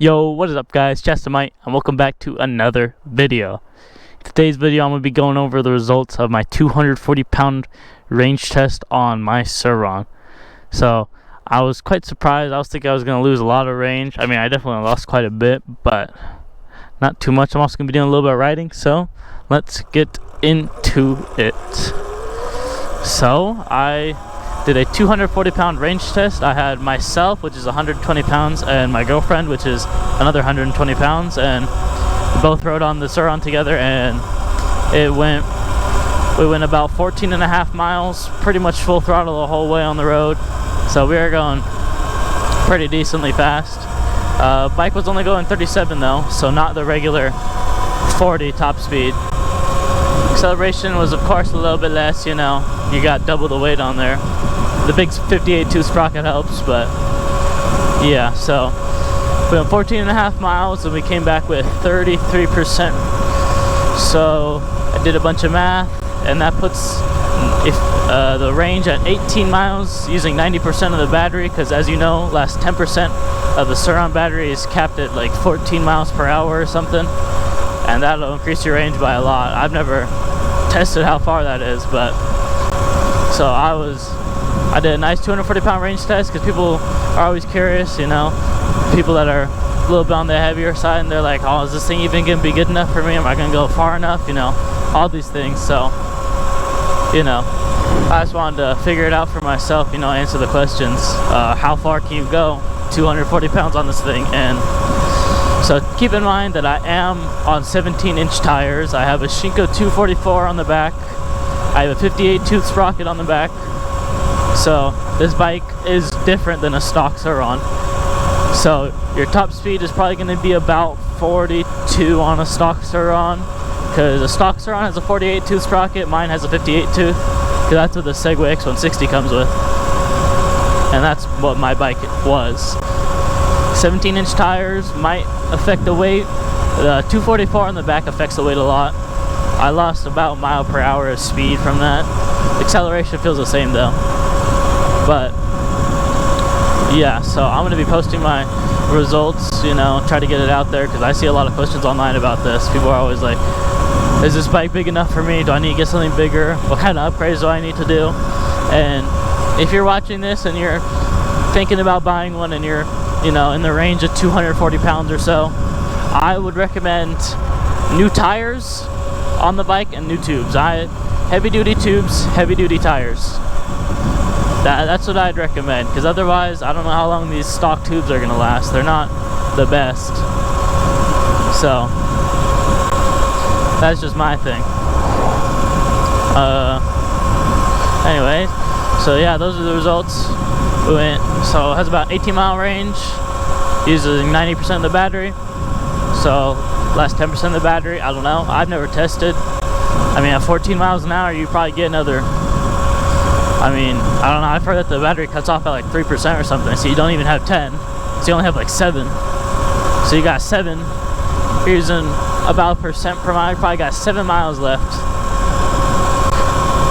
Yo, what is up guys, Chestermite, and welcome back to another video. In today's video I'm going to be going over the results of my 240 pound range test on my Surron. So I was quite surprised. I was thinking I was going to lose a lot of range. I mean, I definitely lost quite a bit, but not too much. I'm also going to be doing a little bit of riding, so let's get into it. So I did a 240 pound range test. I had myself, which is 120 pounds, and my girlfriend, which is another 120 pounds, and we both rode on the Surron together, and we went about 14 and a half miles, pretty much full throttle the whole way on the road. So we were going pretty decently fast. Bike was only going 37 though, so not the regular 40 top speed. Acceleration was of course a little bit less, you know, you got double the weight on there. The big 58.2 sprocket helps, but yeah, so we went 14 and a half miles and we came back with 33%. So I did a bunch of math, and that puts the range at 18 miles using 90% of the battery, because as you know, last 10% of the Surron battery is capped at like 14 miles per hour or something, and that'll increase your range by a lot. I've never tested how far that is, but so I did a nice 240 pound range test, because people are always curious, you know, people that are a little bit on the heavier side, and they're like, oh, is this thing even gonna be good enough for me? Am I gonna go far enough? You know, all these things. So, you know, I just wanted to figure it out for myself, you know, answer the questions. How far can you go 240 pounds on this thing? And so keep in mind that I am on 17-inch tires. I have a Shinko 244 on the back. I have a 58-tooth sprocket on the back. So this bike is different than a stock Surron. So your top speed is probably going to be about 42 on a stock Surron, because a stock Surron has a 48-tooth sprocket, mine has a 58-tooth, because that's what the Segway X160 comes with, and that's what my bike was. 17-inch tires might affect the weight. The 244 on the back affects the weight a lot. I lost about a mile per hour of speed from that. Acceleration feels the same though. But yeah, so I'm going to be posting my results, you know, try to get it out there, because I see a lot of questions online about this. People are always like, is this bike big enough for me? Do I need to get something bigger? What kind of upgrades do I need to do? And if you're watching this and you're thinking about buying one, and you're, you know, in the range of 240 pounds or so, I would recommend new tires on the bike and new tubes. Heavy duty tubes, heavy duty tires. That's what I'd recommend, because otherwise I don't know how long these stock tubes are going to last. They're not the best. So that's just my thing. Anyway, so yeah, those are the results. We went, so it has about 18-mile range, using 90% of the battery. So last 10% of the battery, I don't know. I've never tested. I mean, at 14 miles an hour, you probably get another, I mean, I don't know, I've heard that the battery cuts off at like 3% or something, so you don't even have 10, so you only have like 7. So you got 7, you're using about a percent per mile, you probably got 7 miles left.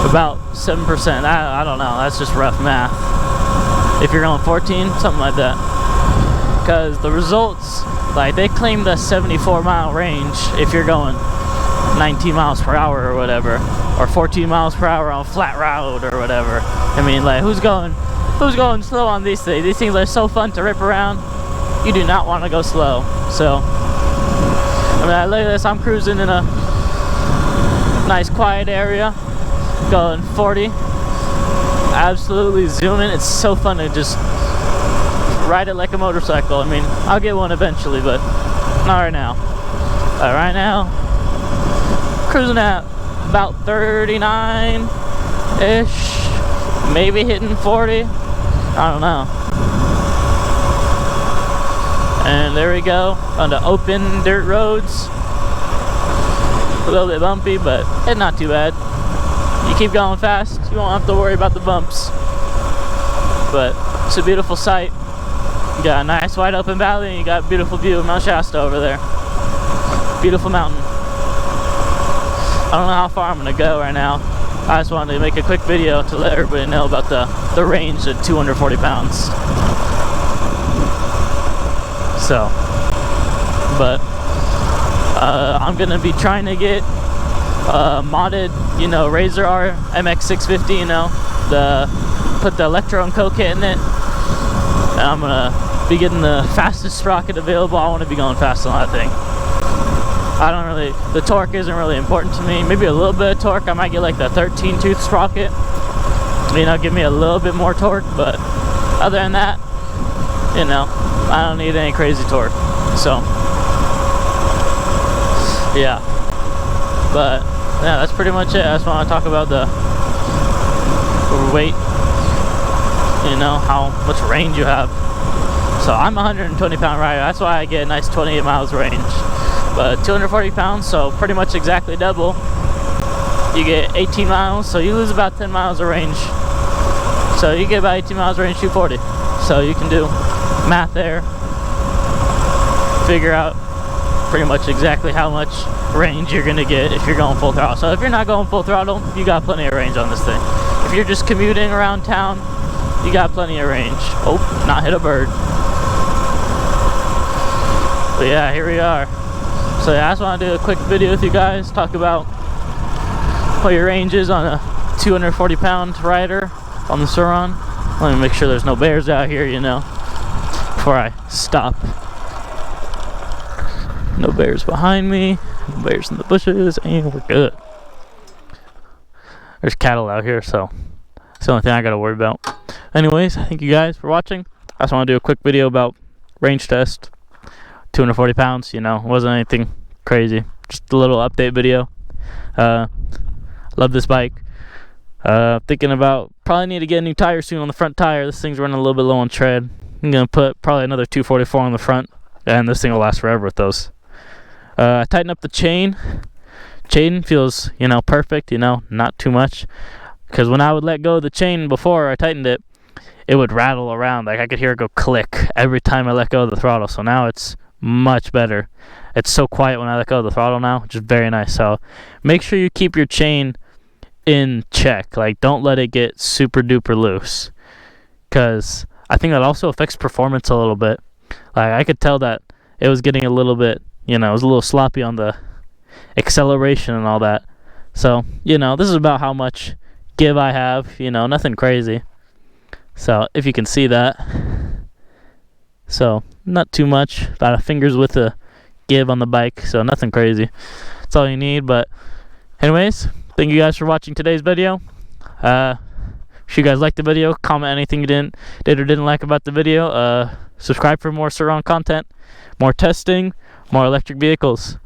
About 7%, I don't know, that's just rough math. If you're going 14, something like that. Because the results, like, they claim the 74-mile range if you're going 19 miles per hour or whatever, or 14 miles per hour on flat road or whatever. I mean, like, who's going slow on these things? These things are so fun to rip around. You do not want to go slow. So I mean, look at this, I'm cruising in a nice quiet area, going 40, absolutely zooming. It's so fun to just ride it like a motorcycle. I mean, I'll get one eventually, but not right now. Right now, cruising at about 39-ish, maybe hitting 40, I don't know. And there we go, on the open dirt roads. A little bit bumpy, but it's not too bad. You keep going fast, you won't have to worry about the bumps. But it's a beautiful sight. You got a nice wide open valley, and you got a beautiful view of Mount Shasta over there. Beautiful mountain. I don't know how far I'm gonna go right now. I just wanted to make a quick video to let everybody know about the range at 240 pounds. So But I'm gonna be trying to get modded, you know, Razor R MX650, you know, put the Electro and Co kit in it, and I'm gonna be getting the fastest sprocket available. I want to be going fast on that thing. The torque isn't really important to me. Maybe a little bit of torque. I might get like the 13 tooth sprocket, you know, give me a little bit more torque, but other than that, you know, I don't need any crazy torque. So yeah, but yeah, that's pretty much it. I just want to talk about the weight, you know, how much range you have. So I'm a 120 pound rider, that's why I get a nice 28 miles range. But 240 pounds, so pretty much exactly double. You get 18 miles, so you lose about 10 miles of range. So you get about 18 miles range, 240. So you can do math there, figure out pretty much exactly how much range you're gonna get if you're going full throttle. So if you're not going full throttle, you got plenty of range on this thing. If you're just commuting around town, you got plenty of range. Oh, not hit a bird. But yeah, here we are. So yeah, I just want to do a quick video with you guys, talk about what your range is on a 240 pound rider on the Surron. Let me make sure there's no bears out here, you know, before I stop. No bears behind me, no bears in the bushes, and we're good. There's cattle out here, so that's the only thing I gotta worry about. Anyways, thank you guys for watching. I just want to do a quick video about range test. 240 pounds, you know, it wasn't anything crazy, just a little update video. Love this bike. Thinking about probably need to get a new tire soon on the front tire. This thing's running a little bit low on tread. I'm gonna put probably another 244 on the front, and this thing will last forever with those. I tighten up the chain. Chain feels, you know, perfect, you know, not too much, because when I would let go of the chain before I tightened it, it would rattle around, like I could hear it go click every time I let go of the throttle. So now it's much better. It's so quiet when I let go of the throttle now, which is very nice. So make sure you keep your chain in check, like don't let it get super duper loose, because I think that also affects performance a little bit. Like I could tell that it was getting a little bit, you know, it was a little sloppy on the acceleration and all that. So, you know, this is about how much give I have, you know, nothing crazy. So if you can see that, so not too much, about a finger's width of give on the bike, so nothing crazy. That's all you need. But anyways, thank you guys for watching today's video. If you guys liked the video, comment anything you did or didn't like about the video. Subscribe for more Surron content, more testing, more electric vehicles,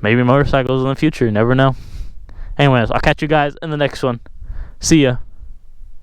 maybe motorcycles in the future, you never know. Anyways, I'll catch you guys in the next one. See ya.